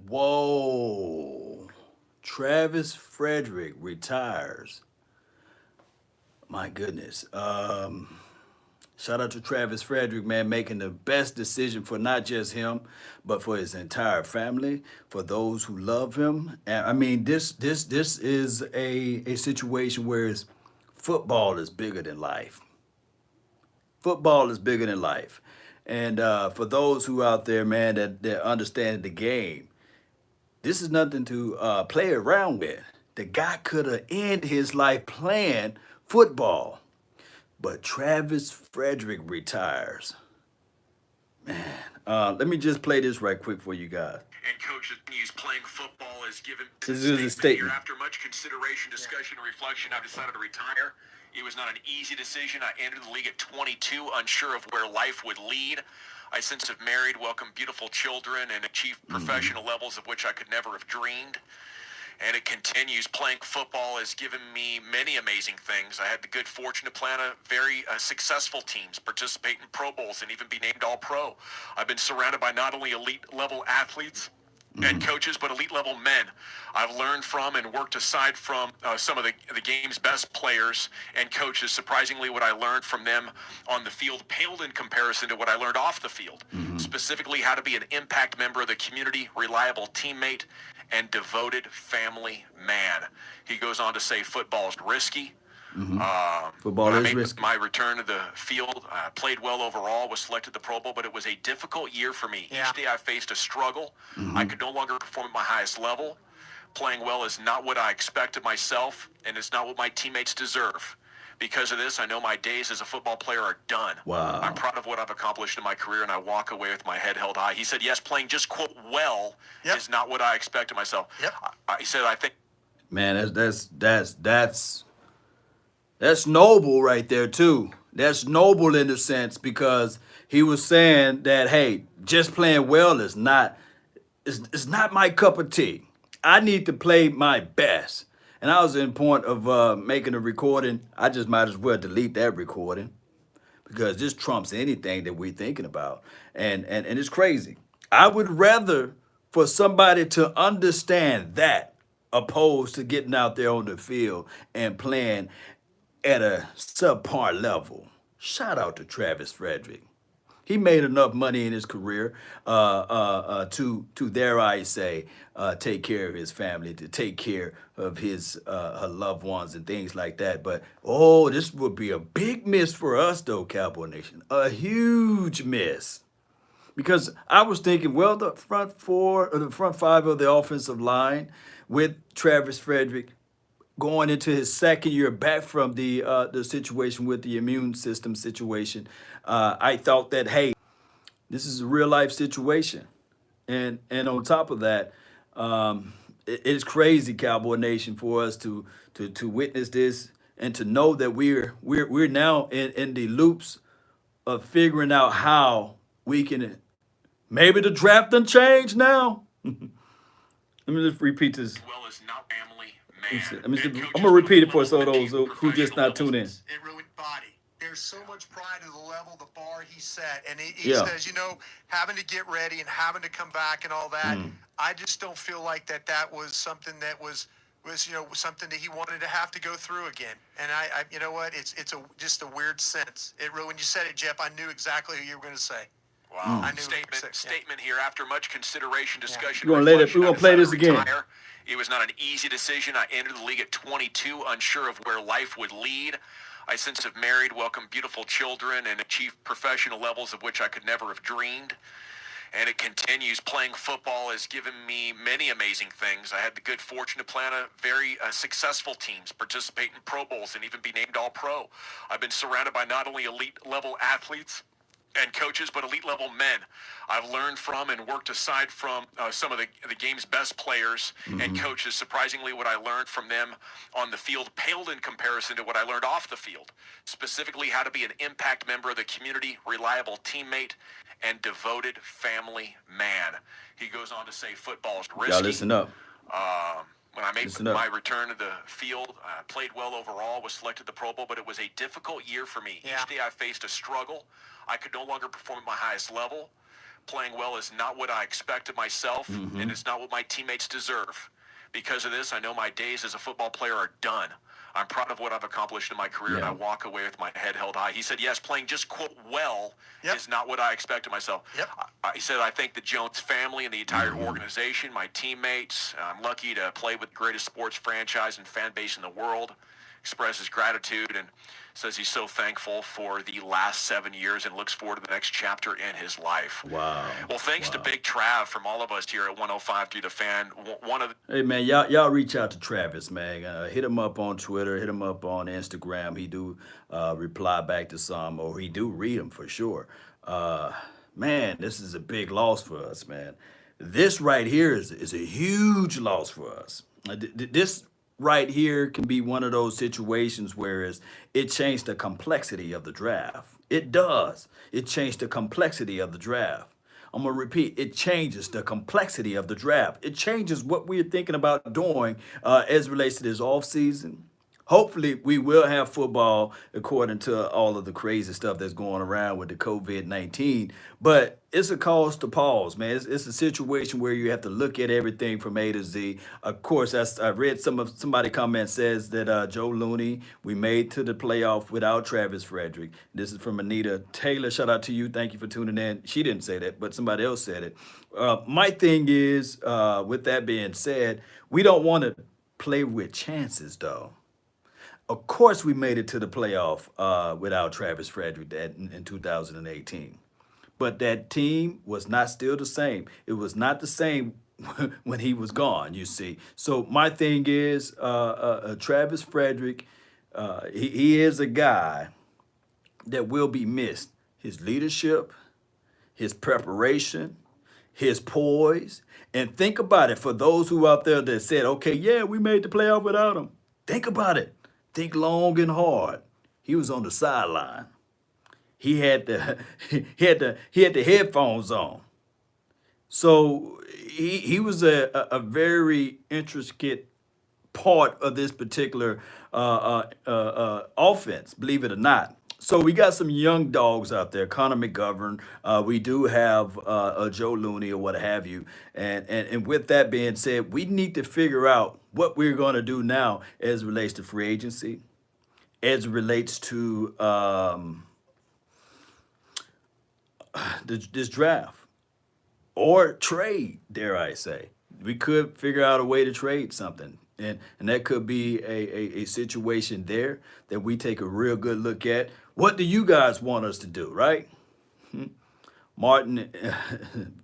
Whoa. Travis Frederick retires. My goodness. Shout out to Travis Frederick, man, making the best decision for not just him, but for his entire family, for those who love him. And I mean, this is a situation where football is bigger than life. Football is bigger than life. And for those who out there, man, that understand the game, this is nothing to play around with. The guy could have ended his life playing football, but Travis Frederick retires. Man, let me just play this right quick for you guys. And coach continues playing football has given this is a statement. Here, after much consideration, discussion, and reflection, I've decided to retire. It was not an easy decision. I entered the league at 22, unsure of where life would lead. I since have married, welcomed beautiful children, and achieved professional levels of which I could never have dreamed. And it continues. Playing football has given me many amazing things. I had the good fortune to play on a very successful teams, participate in Pro Bowls, and even be named All-Pro. I've been surrounded by not only elite-level athletes and coaches, but elite-level men. I've learned from and worked aside from some of the game's best players and coaches. Surprisingly, what I learned from them on the field paled in comparison to what I learned off the field. Specifically, how to be an impact member of the community, reliable teammate, and devoted family man. He goes on to say football is risky. Football when I made risky. My return to the field, I played well overall, was selected to the Pro Bowl, but it was a difficult year for me. Each day I faced a struggle. I could no longer perform at my highest level. Playing well is not what I expected myself, and it's not what my teammates deserve. Because of this, I know my days as a football player are done. Wow. I'm proud of what I've accomplished in my career, and I walk away with my head held high. He said, yes, playing just, quote, well is not what I expected myself. He said, I think. Man, that's noble right there, too. That's noble in a sense because he was saying that, hey, just playing well is not, it's not my cup of tea. I need to play my best. And I was in point of making a recording. I just might as well delete that recording because this trumps anything that we're thinking about. And it's crazy. I would rather for somebody to understand that opposed to getting out there on the field and playing at a subpar level. Shout out to Travis Frederick. He made enough money in his career to dare I say take care of his family, to take care of his loved ones and things like that. But oh, this would be a big miss for us though, Cowboy Nation, a huge miss. Because I was thinking, well, the front four or the front five of the offensive line with Travis Frederick going into his second year back from the situation with the immune system situation, I thought that hey, this is a real life situation, and on top of that, it's crazy, Cowboy Nation, for us to witness this and to know that we're now in the loops of figuring out how we can maybe the draft done change now. Let me just repeat this. Well, it's not family, man. I'm gonna repeat it for some of those who just not tuned in. It ruined body. There's so much pride in the level, the bar he set, and he says, having to get ready and having to come back and all that. I just don't feel like that was something that was something that he wanted to have to go through again. And I you know what? It's just a weird sense. It really, when you said it, Jeff, I knew exactly who you were going to say. Wow. I knew statement here after much consideration, discussion. We're gonna play this again. It was not an easy decision. I entered the league at 22, unsure of where life would lead. I since have married, welcomed beautiful children, and achieved professional levels of which I could never have dreamed. And it continues. Playing football has given me many amazing things. I had the good fortune to play on a very successful teams, participate in Pro Bowls, and even be named All-Pro. I've been surrounded by not only elite-level athletes and coaches, but elite-level men. I've learned from and worked aside from some of the game's best players and coaches. Surprisingly, what I learned from them on the field paled in comparison to what I learned off the field. Specifically, how to be an impact member of the community, reliable teammate, and devoted family man. He goes on to say football is risky. Y'all listen up. When I made my return to the field, I played well overall, was selected to the Pro Bowl, but it was a difficult year for me. Each day I faced a struggle. I could no longer perform at my highest level. playing well is not what I expect of myself, and it's not what my teammates deserve. Because of this, I know my days as a football player are done. I'm proud of what I've accomplished in my career, and I Yeah. walk away with my head held high. He said, yes, playing just, quote, well Yep. is not what I expect of myself. Yep. He said, I thank the Jones family and the entire organization, my teammates. I'm lucky to play with the greatest sports franchise and fan base in the world. Expresses gratitude and says he's so thankful for the last 7 years and looks forward to the next chapter in his life. Wow. Well, thanks to Big Trav from all of us here at 105 through the Fan. One of Hey man, y'all reach out to Travis, man. Hit him up on Twitter, hit him up on Instagram. He do reply back to some, or he do read them for sure. Man, this is a big loss for us, man. This right here is a huge loss for us. This right here can be one of those situations where it changed the complexity of the draft. It does. It changed the complexity of the draft. I'm going to repeat, it changes the complexity of the draft. It changes what we're thinking about doing as it relates to this offseason. Hopefully, we will have football according to all of the crazy stuff that's going around with the COVID-19. But it's a cause to pause, man. It's a situation where you have to look at everything from A to Z. Of course, I read somebody comment says that Joe Looney, we made to the playoff without Travis Frederick. This is from Anita Taylor. Shout out to you. Thank you for tuning in. She didn't say that, but somebody else said it. My thing is, with that being said, we don't want to play with chances, though. Of course, we made it to the playoff without Travis Frederick in 2018. But that team was not still the same. It was not the same when he was gone, you see. So my thing is, Travis Frederick, he is a guy that will be missed. His leadership, his preparation, his poise. And think about it, for those who out there that said, okay, yeah, we made the playoff without him. Think about it. Think long and hard. He was on the sideline. He had the he had the headphones on. So he was a very intricate part of this particular offense, believe it or not. So we got some young dogs out there, Connor McGovern. We do have Joe Looney or what have you. And with that being said, we need to figure out what we're going to do now as it relates to free agency, as it relates to this draft or trade, dare I say. We could figure out a way to trade something. And that could be a situation there that we take a real good look at. What do you guys want us to do, right? Martin,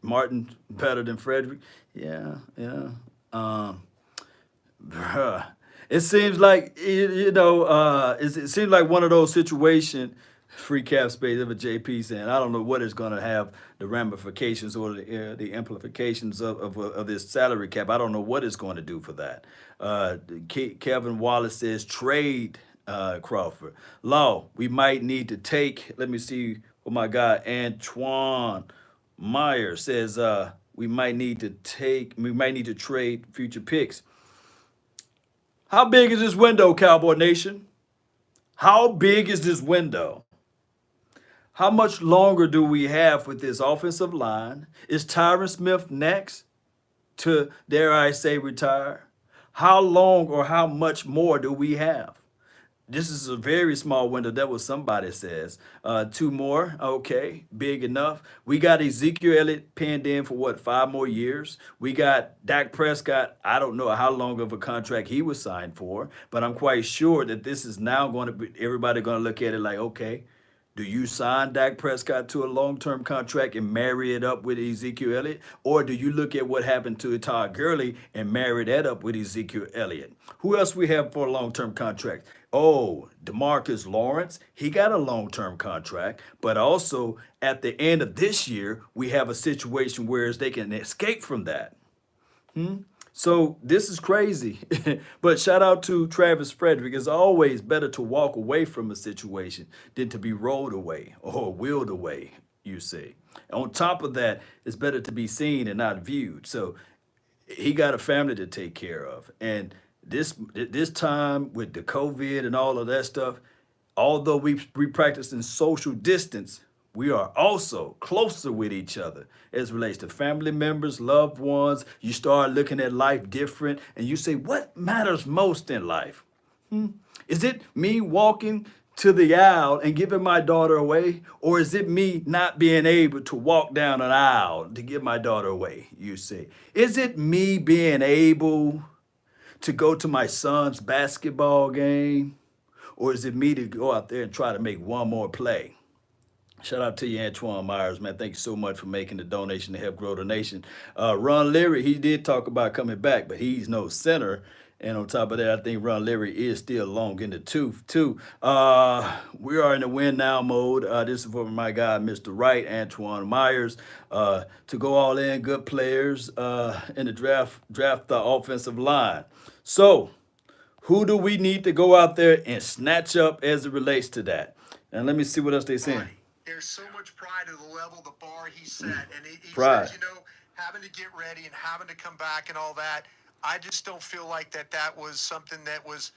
Martin better than Frederick? Yeah. Bruh. It seems like, it seems like one of those situations, free cap space of a JP saying, I don't know what is going to have the ramifications or the implications of this salary cap. I don't know what it's going to do for that. Kevin Wallace says trade Crawford. Law, we might need to take, let me see what my guy Antoine Meyer says, we might need to trade future picks. How big is this window, Cowboy Nation? How big is this window? How much longer do we have with this offensive line? Is Tyron Smith next to, dare I say, retire? How long or how much more do we have? This is a very small window. That was somebody says. 2 more. Okay, big enough. We got Ezekiel Elliott pinned in for what, 5 more years? We got Dak Prescott. I don't know how long of a contract he was signed for, but I'm quite sure that this is now going to be, everybody going to look at it like, okay, do you sign Dak Prescott to a long-term contract and marry it up with Ezekiel Elliott? Or do you look at what happened to Todd Gurley and marry that up with Ezekiel Elliott? Who else we have for a long-term contract? Oh, DeMarcus Lawrence, he got a long-term contract, but also at the end of this year, we have a situation where they can escape from that. So this is crazy. But shout out to Travis Frederick. It's always better to walk away from a situation than to be rolled away or wheeled away, you see. On top of that, it's better to be seen and not viewed. So he got a family to take care of. And this time with the COVID and all of that stuff, although we practicing social distance, we are also closer with each other as it relates to family members, loved ones. You start looking at life different and you say, what matters most in life? Is it me walking to the aisle and giving my daughter away? Or is it me not being able to walk down an aisle to give my daughter away? You see, is it me being able to go to my son's basketball game? Or is it me to go out there and try to make one more play? Shout out to you, Antoine Myers, man. Thank you so much for making the donation to help grow the nation. Ron Leary, he did talk about coming back, but he's no center. And on top of that, I think Ron Leary is still long in the tooth, too. We are in the win now mode. This is for my guy, Mr. Wright, Antoine Myers. To go all in, good players in the draft the offensive line. So, who do we need to go out there and snatch up as it relates to that? And let me see what else they're saying. There's so much pride of the level, the bar he set. And he Pride. says, having to get ready and having to come back and all that. I just don't feel like that was something that was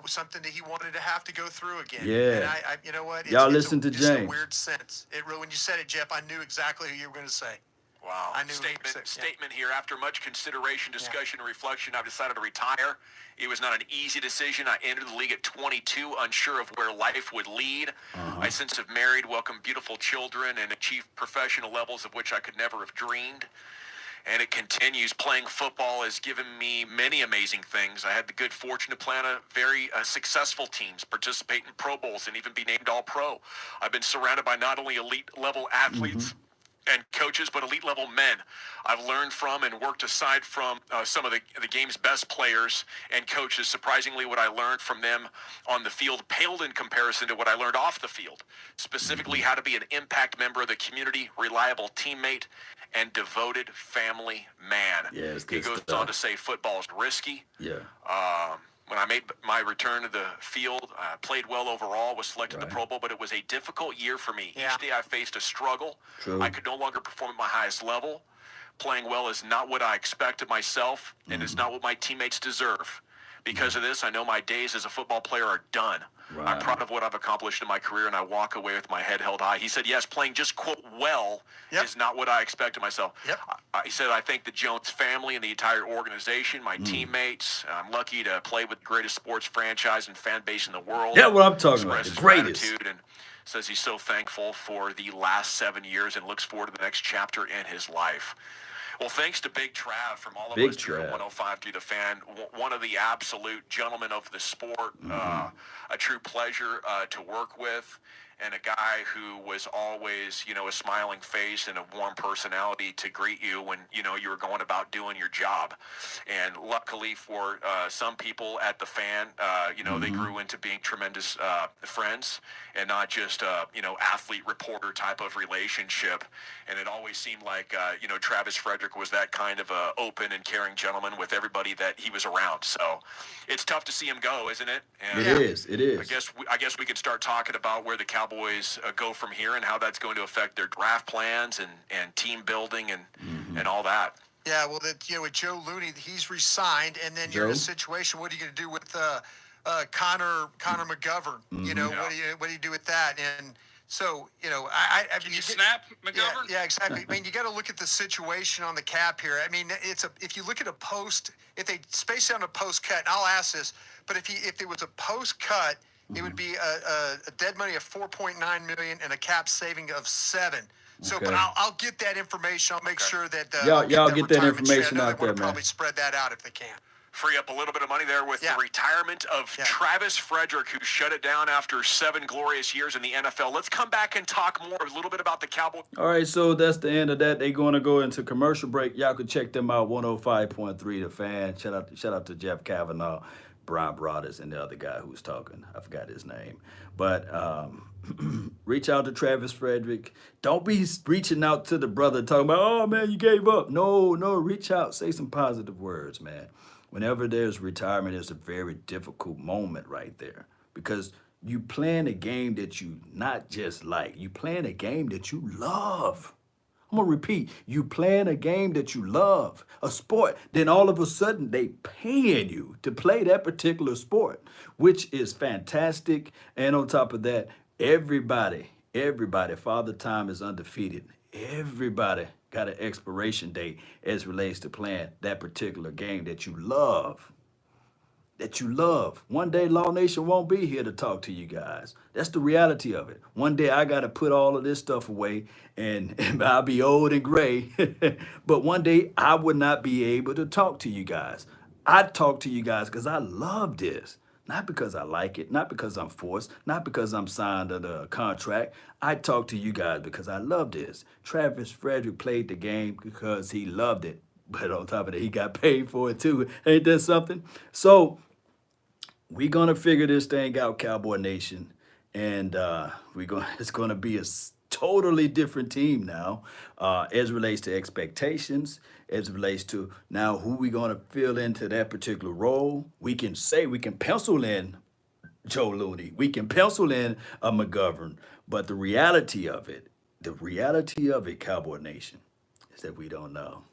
something that he wanted to have to go through again. Yeah. And I you know what? Y'all listen to just a James. weird sense. When you said it, Jeff, I knew exactly who you were going to say. Wow. I knew Statement here. After much consideration, discussion, and reflection, I've decided to retire. It was not an easy decision. I entered the league at 22, unsure of where life would lead. I since have married, welcomed beautiful children, and achieved professional levels of which I could never have dreamed. And it continues. Playing football has given me many amazing things. I had the good fortune to play on a very successful teams, participate in Pro Bowls, and even be named All-Pro. I've been surrounded by not only elite-level athletes and coaches, but elite-level men. I've learned from and worked aside from some of the game's best players and coaches. Surprisingly, what I learned from them on the field paled in comparison to what I learned off the field. Specifically, how to be an impact member of the community, reliable teammate, and devoted family man. Yeah, it's he good goes stuff. on to say football is risky. Yeah. When I made my return to the field, I played well overall, was selected to Right. the Pro Bowl, but it was a difficult year for me. Yeah. Each day I faced a struggle. True. I could no longer perform at my highest level. Playing well is not what I expect of myself, and it's not what my teammates deserve. Because of this, I know my days as a football player are done. Right. I'm proud of what I've accomplished in my career, and I walk away with my head held high. He said, yes, playing just, quote, well Yep. is not what I expect of myself. Yep. He said, I thank the Jones family and the entire organization, my teammates. I'm lucky to play with the greatest sports franchise and fan base in the world. That's what I'm talking about, Expresses the greatest. gratitude and says he's so thankful for the last 7 years and looks forward to the next chapter in his life. Well, thanks to Big Trav from all of Big us here at Trav. 105 through the Fan, one of the absolute gentlemen of the sport, a true pleasure to work with, and a guy who was always, a smiling face and a warm personality to greet you when, you were going about doing your job. And luckily for some people at the Fan, they grew into being tremendous friends and not just, athlete reporter type of relationship. And it always seemed like, Travis Frederick was that kind of a open and caring gentleman with everybody that he was around. So it's tough to see him go, isn't it? And It is. It is. I guess we can start talking about where the Cowboys go from here and how that's going to affect their draft plans and team building and all that. Yeah, well, with Joe Looney, he's resigned, and then you're in a Joe? situation. What are you going to do with Connor McGovern? What do you do with that? And so, I Can mean, you snap McGovern? Yeah, exactly. I mean, you got to look at the situation on the cap here. I mean, if you look at if they space out a post cut, and I'll ask this, but if there was a post cut, it would be a dead money of $4.9 million and a cap saving of $7 million. So, Okay. but I'll get that information. I'll make sure that Y'all get that retirement information I know out they there, want to man. probably spread that out if they can. Free up a little bit of money there with Yeah. the retirement of Yeah. Travis Frederick, who shut it down after 7 glorious years in the NFL. Let's come back and talk more a little bit about the Cowboys. All right, so that's the end of that. They're going to go into commercial break. Y'all can check them out, 105.3 The Fan. Shout out to Jeff Kavanaugh, Brian Broaddus, and the other guy who was talking. I forgot his name. But reach out to Travis Frederick. Don't be reaching out to the brother talking about, oh, man, you gave up. No, reach out. Say some positive words, man. Whenever there's retirement, it's a very difficult moment right there because you playing a game that you not just like. You playing a game that you love. I'm going to repeat. You playing a game that you love, a sport. Then all of a sudden, they paying you to play that particular sport, which is fantastic. And on top of that, everybody Everybody, Father Time is undefeated. Everybody got an expiration date as relates to playing that particular game that you love. That you love. One day, Law Nation won't be here to talk to you guys. That's the reality of it. One day, I got to put all of this stuff away and I'll be old and gray. But one day, I would not be able to talk to you guys. I talk to you guys because I love this. Not because I like it, not because I'm forced, not because I'm signed under a contract. I talk to you guys because I love this. Travis Frederick played the game because he loved it. But on top of that, he got paid for it too. Ain't that something? So we gonna figure this thing out, Cowboy Nation, and it's gonna be a totally different team now, as relates to expectations, as it relates to now who we gonna fill into that particular role. We can pencil in Joe Looney, we can pencil in a McGovern, but the reality of it, Cowboy Nation, is that we don't know.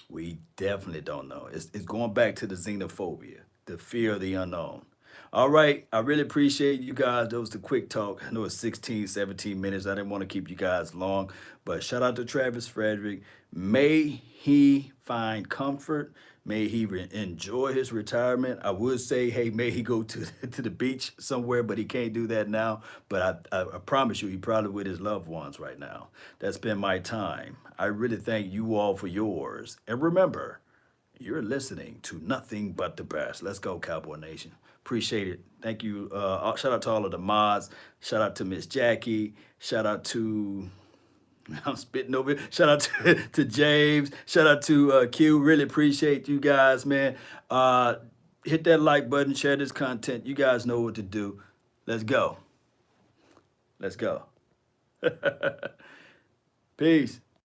We definitely don't know. It's going back to the xenophobia, the fear of the unknown. All right. I really appreciate you guys. That was the quick talk. I know it's 16, 17 minutes. I didn't want to keep you guys long, but shout out to Travis Frederick. May he find comfort. May he enjoy his retirement. I would say, hey, may he go to, to the beach somewhere, but he can't do that now. But I promise you, he probably with his loved ones right now. That's been my time. I really thank you all for yours. And remember, you're listening to nothing but the best. Let's go, Cowboy Nation. Appreciate it. Thank you. Shout out to all of the mods. Shout out to Miss Jackie. Shout out to... I'm spitting over it. Shout out to James. Shout out to Q. Really appreciate you guys, man. Hit that like button. Share this content. You guys know what to do. Let's go. Let's go. Peace.